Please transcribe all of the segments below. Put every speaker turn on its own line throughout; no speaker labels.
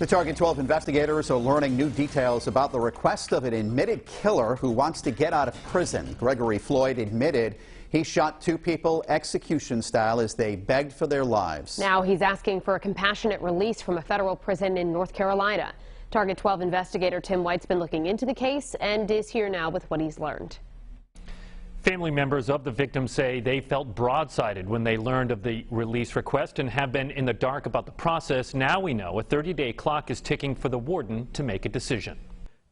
The Target 12 investigators are learning new details about the request of an admitted killer who wants to get out of prison. Gregory Floyd admitted he shot two people execution style as they begged for their lives.
Now he's asking for a compassionate release from a federal prison in North Carolina. Target 12 investigator Tim White's been looking into the case and is here now with what he's learned.
Family members of the victim say they felt broadsided when they learned of the release request and have been in the dark about the process. Now we know a 30-day clock is ticking for the warden to make a decision.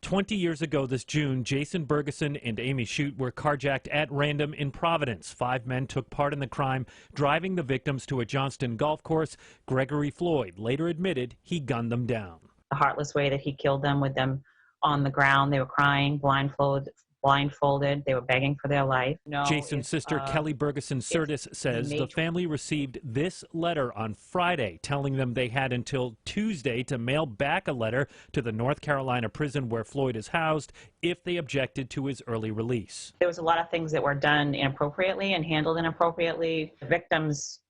20 years ago this June, Jason Bergeson and Amy Shute were carjacked at random in Providence. 5 men took part in the crime, driving the victims to a Johnston golf course. Gregory Floyd later admitted he gunned them down.
The heartless way that he killed them, with them on the ground. They were crying, blindfolded. They were begging for their life.
Jason's sister Kelly Bergeson Curtis says the family received this letter on Friday telling them they had until Tuesday to mail back a letter to the North Carolina prison where Floyd is housed if they objected to his early release.
There was a lot of things that were done inappropriately and handled inappropriately. The victims,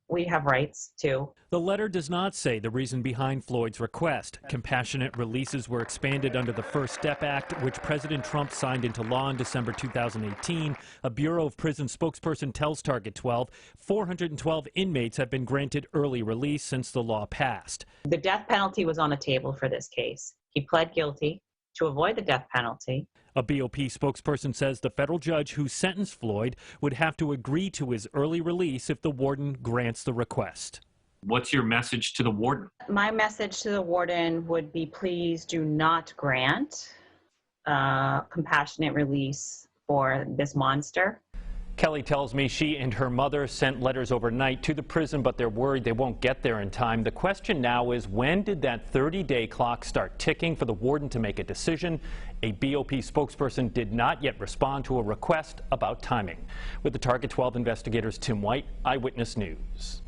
we have rights too.
The letter does not say the reason behind Floyd's request. Compassionate releases were expanded under the First Step Act, which President Trump signed into law in December 2018. A Bureau of Prison spokesperson tells Target 12 412 inmates have been granted early release since the law passed.
The death penalty was on the table for this case. He pled guilty to avoid the death penalty.
A BOP spokesperson says the federal judge who sentenced Floyd would have to agree to his early release if the warden grants the request.
What's your message to the warden?
My message to the warden would be, please do not grant compassionate release for this monster.
Kelly tells me she and her mother sent letters overnight to the prison, but they're worried they won't get there in time. The question now is, when did that 30-day clock start ticking for the warden to make a decision? A BOP spokesperson did not yet respond to a request about timing. With the Target 12 investigators, Tim White, Eyewitness News.